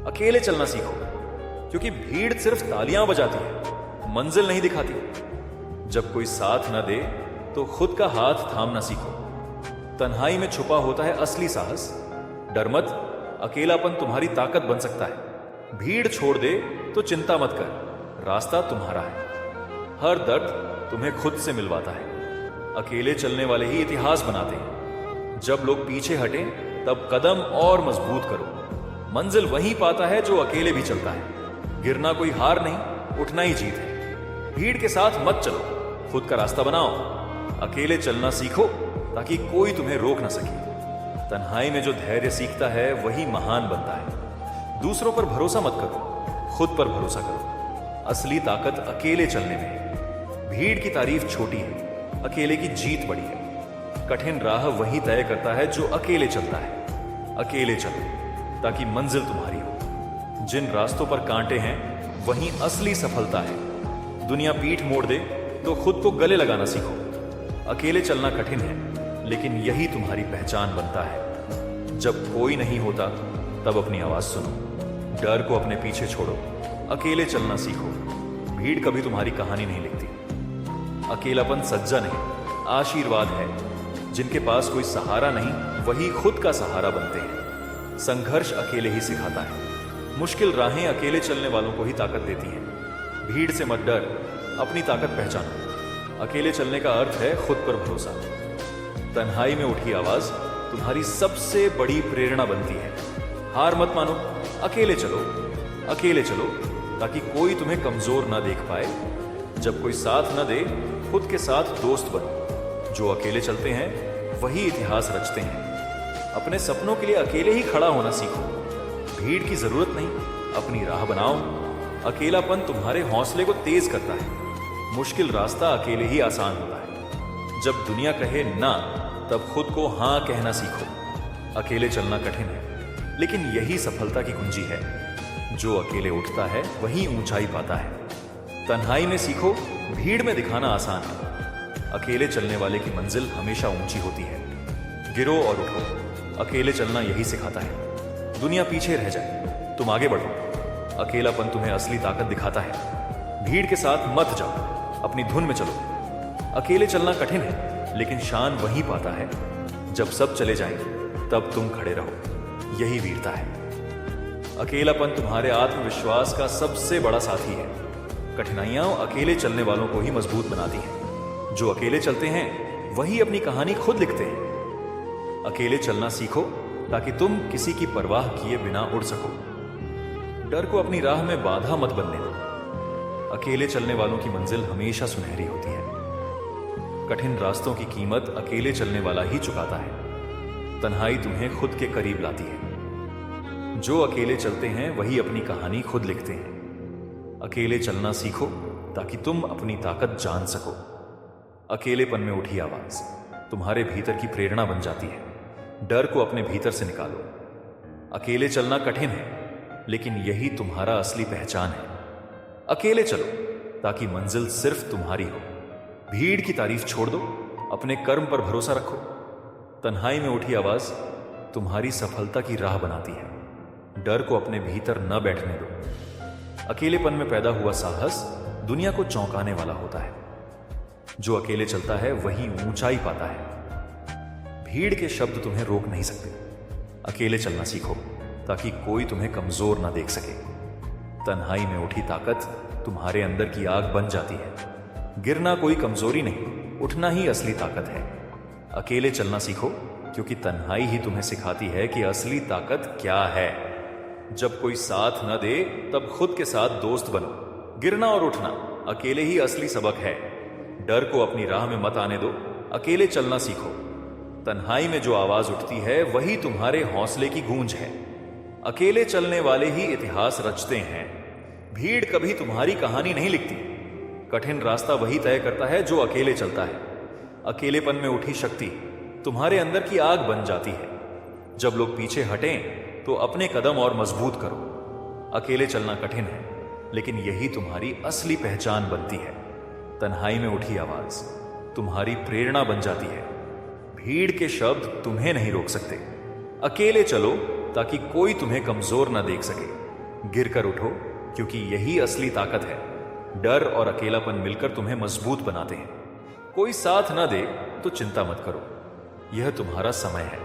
अकेले चलना सीखो, क्योंकि भीड़ सिर्फ तालियां बजाती है, मंजिल नहीं दिखाती। जब कोई साथ न दे तो खुद का हाथ थामना सीखो। तन्हाई में छुपा होता है असली साहस। डर मत, अकेलापन तुम्हारी ताकत बन सकता है। भीड़ छोड़ दे तो चिंता मत कर, रास्ता तुम्हारा है। हर दर्द तुम्हें खुद से मिलवाता है। अकेले चलने वाले ही इतिहास बनाते हैं। जब लोग पीछे हटें तब कदम और मजबूत करो। मंजिल वही पाता है जो अकेले भी चलता है। गिरना कोई हार नहीं, उठना ही जीत है। भीड़ के साथ मत चलो, खुद का रास्ता बनाओ। अकेले चलना सीखो ताकि कोई तुम्हें रोक ना सके। तन्हाई में जो धैर्य सीखता है वही महान बनता है। दूसरों पर भरोसा मत करो, खुद पर भरोसा करो। असली ताकत अकेले चलने में है। भीड़ की तारीफ छोटी है, अकेले की जीत बड़ी है। कठिन राह वही तय करता है जो अकेले चलता है। अकेले चलो ताकि मंजिल तुम्हारी हो। जिन रास्तों पर कांटे हैं वहीं असली सफलता है। दुनिया पीठ मोड़ दे तो खुद को गले लगाना सीखो। अकेले चलना कठिन है, लेकिन यही तुम्हारी पहचान बनता है। जब कोई नहीं होता तब अपनी आवाज सुनो। डर को अपने पीछे छोड़ो। अकेले चलना सीखो। भीड़ कभी तुम्हारी कहानी नहीं लिखती। अकेलापन सज्जा नहीं, आशीर्वाद है। जिनके पास कोई सहारा नहीं वही खुद का सहारा बनते हैं। संघर्ष अकेले ही सिखाता है। मुश्किल राहें अकेले चलने वालों को ही ताकत देती हैं। भीड़ से मत डर, अपनी ताकत पहचानो। अकेले चलने का अर्थ है खुद पर भरोसा। तन्हाई में उठी आवाज तुम्हारी सबसे बड़ी प्रेरणा बनती है। हार मत मानो, अकेले चलो। अकेले चलो ताकि कोई तुम्हें कमजोर ना देख पाए। जब कोई साथ न दे, खुद के साथ दोस्त बनो। जो अकेले चलते हैं वही इतिहास रचते हैं। अपने सपनों के लिए अकेले ही खड़ा होना सीखो। भीड़ की जरूरत नहीं, अपनी राह बनाओ। अकेलापन तुम्हारे हौसले को तेज करता है। मुश्किल रास्ता अकेले ही आसान होता है। जब दुनिया कहे ना, तब खुद को हां कहना सीखो। अकेले चलना कठिन है, लेकिन यही सफलता की कुंजी है। जो अकेले उठता है वही ऊंचाई पाता है। तन्हाई में सीखो, भीड़ में दिखाना आसान है। अकेले चलने वाले की मंजिल हमेशा ऊंची होती है। गिरो और उठो। अकेले चलना यही सिखाता है। दुनिया पीछे रह जाए, तुम आगे बढ़ो। अकेलापन तुम्हें असली ताकत दिखाता है। भीड़ के साथ मत जाओ, अपनी धुन में चलो। अकेले चलना कठिन है, लेकिन शान वही पाता है जब सब चले जाएं, तब तुम खड़े रहो। यही वीरता है। अकेलापन तुम्हारे आत्मविश्वास का सबसे बड़ा साथी है। कठिनाइयां अकेले चलने वालों को ही मजबूत बनाती हैं। जो अकेले चलते हैं वही अपनी कहानी खुद लिखते हैं। अकेले चलना सीखो ताकि तुम किसी की परवाह किए बिना उड़ सको। डर को अपनी राह में बाधा मत बनने दो। अकेले चलने वालों की मंजिल हमेशा सुनहरी होती है। कठिन रास्तों की कीमत अकेले चलने वाला ही चुकाता है। तन्हाई तुम्हें खुद के करीब लाती है। जो अकेले चलते हैं वही अपनी कहानी खुद लिखते हैं। अकेले चलना सीखो ताकि तुम अपनी ताकत जान सको। अकेलेपन में उठी आवाज तुम्हारे भीतर की प्रेरणा बन जाती है। डर को अपने भीतर से निकालो। अकेले चलना कठिन है, लेकिन यही तुम्हारा असली पहचान है। अकेले चलो ताकि मंजिल सिर्फ तुम्हारी हो। भीड़ की तारीफ छोड़ दो, अपने कर्म पर भरोसा रखो। तन्हाई में उठी आवाज तुम्हारी सफलता की राह बनाती है। डर को अपने भीतर न बैठने दो। अकेलेपन में पैदा हुआ साहस दुनिया को चौंकाने वाला होता है। जो अकेले चलता है वही ऊंचाई पाता है। भीड़ के शब्द तुम्हें रोक नहीं सकते। अकेले चलना सीखो ताकि कोई तुम्हें कमजोर ना देख सके। तन्हाई में उठी ताकत तुम्हारे अंदर की आग बन जाती है। गिरना कोई कमजोरी नहीं, उठना ही असली ताकत है। अकेले चलना सीखो, क्योंकि तन्हाई ही तुम्हें सिखाती है कि असली ताकत क्या है। जब कोई साथ न दे तब खुद के साथ दोस्त बनो। गिरना और उठना अकेले ही असली सबक है। डर को अपनी राह में मत आने दो। अकेले चलना सीखो। तन्हाई में जो आवाज उठती है वही तुम्हारे हौसले की गूंज है। अकेले चलने वाले ही इतिहास रचते हैं। भीड़ कभी तुम्हारी कहानी नहीं लिखती। कठिन रास्ता वही तय करता है जो अकेले चलता है। अकेलेपन में उठी शक्ति तुम्हारे अंदर की आग बन जाती है। जब लोग पीछे हटें तो अपने कदम और मजबूत करो। अकेले चलना कठिन है, लेकिन यही तुम्हारी असली पहचान बनती है। तन्हाई में उठी आवाज तुम्हारी प्रेरणा बन जाती है। भीड़ के शब्द तुम्हें नहीं रोक सकते। अकेले चलो ताकि कोई तुम्हें कमजोर ना देख सके। गिर कर उठो, क्योंकि यही असली ताकत है। डर और अकेलापन मिलकर तुम्हें मजबूत बनाते हैं। कोई साथ ना दे तो चिंता मत करो, यह तुम्हारा समय है।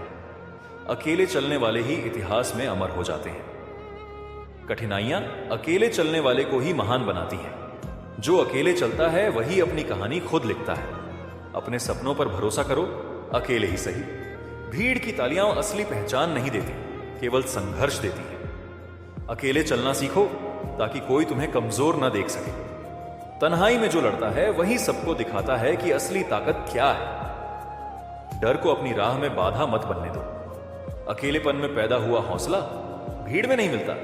अकेले चलने वाले ही इतिहास में अमर हो जाते हैं। कठिनाइयां अकेले चलने वाले को ही महान बनाती हैं। जो अकेले चलता है वही अपनी कहानी खुद लिखता है। अपने सपनों पर भरोसा करो, अकेले ही सही। भीड़ की तालियां असली पहचान नहीं देती, केवल संघर्ष देती है। अकेले चलना सीखो ताकि कोई तुम्हें कमजोर ना देख सके। तन्हाई में जो लड़ता है वही सबको दिखाता है कि असली ताकत क्या है। डर को अपनी राह में बाधा मत बनने दो। अकेलेपन में पैदा हुआ हौसला भीड़ में नहीं मिलता।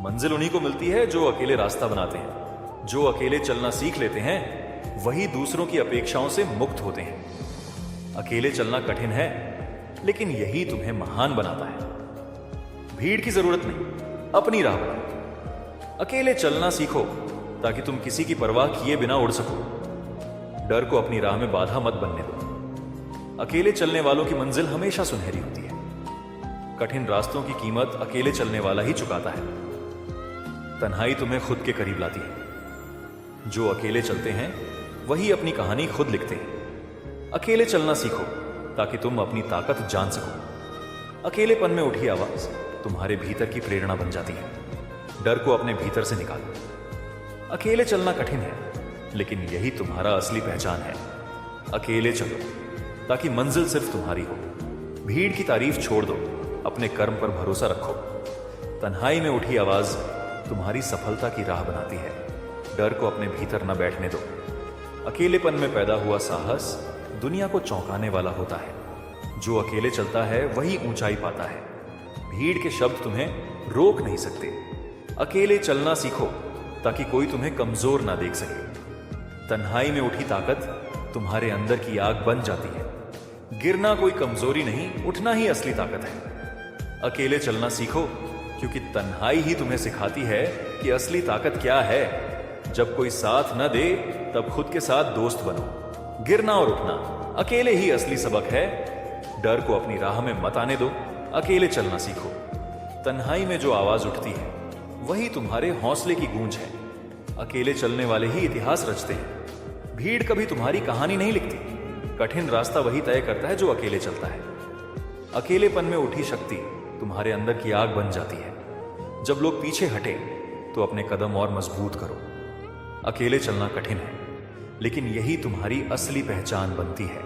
मंजिल उन्हीं को मिलती है जो अकेले रास्ता बनाते हैं। जो अकेले चलना सीख लेते हैं वही दूसरों की अपेक्षाओं से मुक्त होते हैं। अकेले चलना कठिन है, लेकिन यही तुम्हें महान बनाता है। भीड़ की जरूरत नहीं, अपनी राह बनाओ। अकेले चलना सीखो ताकि तुम किसी की परवाह किए बिना उड़ सको। डर को अपनी राह में बाधा मत बनने दो। अकेले चलने वालों की मंजिल हमेशा सुनहरी होती है। कठिन रास्तों की कीमत अकेले चलने वाला ही चुकाता है। तन्हाई तुम्हें खुद के करीब लाती है। जो अकेले चलते हैं वही अपनी कहानी खुद लिखते हैं। अकेले चलना सीखो ताकि तुम अपनी ताकत जान सको। अकेलेपन में उठी आवाज तुम्हारे भीतर की प्रेरणा बन जाती है। डर को अपने भीतर से निकालो। अकेले चलना कठिन है, लेकिन यही तुम्हारा असली पहचान है। अकेले चलो ताकि मंजिल सिर्फ तुम्हारी हो। भीड़ की तारीफ छोड़ दो, अपने कर्म पर भरोसा रखो। तन्हाई में उठी आवाज तुम्हारी सफलता की राह बनाती है। डर को अपने भीतर न बैठने दो। अकेलेपन में पैदा हुआ साहस दुनिया को चौंकाने वाला होता है। जो अकेले चलता है वही ऊंचाई पाता है। भीड़ के शब्द तुम्हें रोक नहीं सकते। अकेले चलना सीखो ताकि कोई तुम्हें कमजोर ना देख सके। तन्हाई में उठी ताकत तुम्हारे अंदर की आग बन जाती है। गिरना कोई कमजोरी नहीं, उठना ही असली ताकत है। अकेले चलना सीखो, क्योंकि तन्हाई ही तुम्हें सिखाती है कि असली ताकत क्या है। जब कोई साथ न दे तब खुद के साथ दोस्त बनो। गिरना और उठना अकेले ही असली सबक है। डर को अपनी राह में मत आने दो। अकेले चलना सीखो। तन्हाई में जो आवाज उठती है वही तुम्हारे हौसले की गूंज है। अकेले चलने वाले ही इतिहास रचते हैं। भीड़ कभी तुम्हारी कहानी नहीं लिखती। कठिन रास्ता वही तय करता है जो अकेले चलता है। अकेलेपन में उठी शक्ति तुम्हारे अंदर की आग बन जाती है। जब लोग पीछे हटे तो अपने कदम और मजबूत करो। अकेले चलना कठिन है, लेकिन यही तुम्हारी असली पहचान बनती है।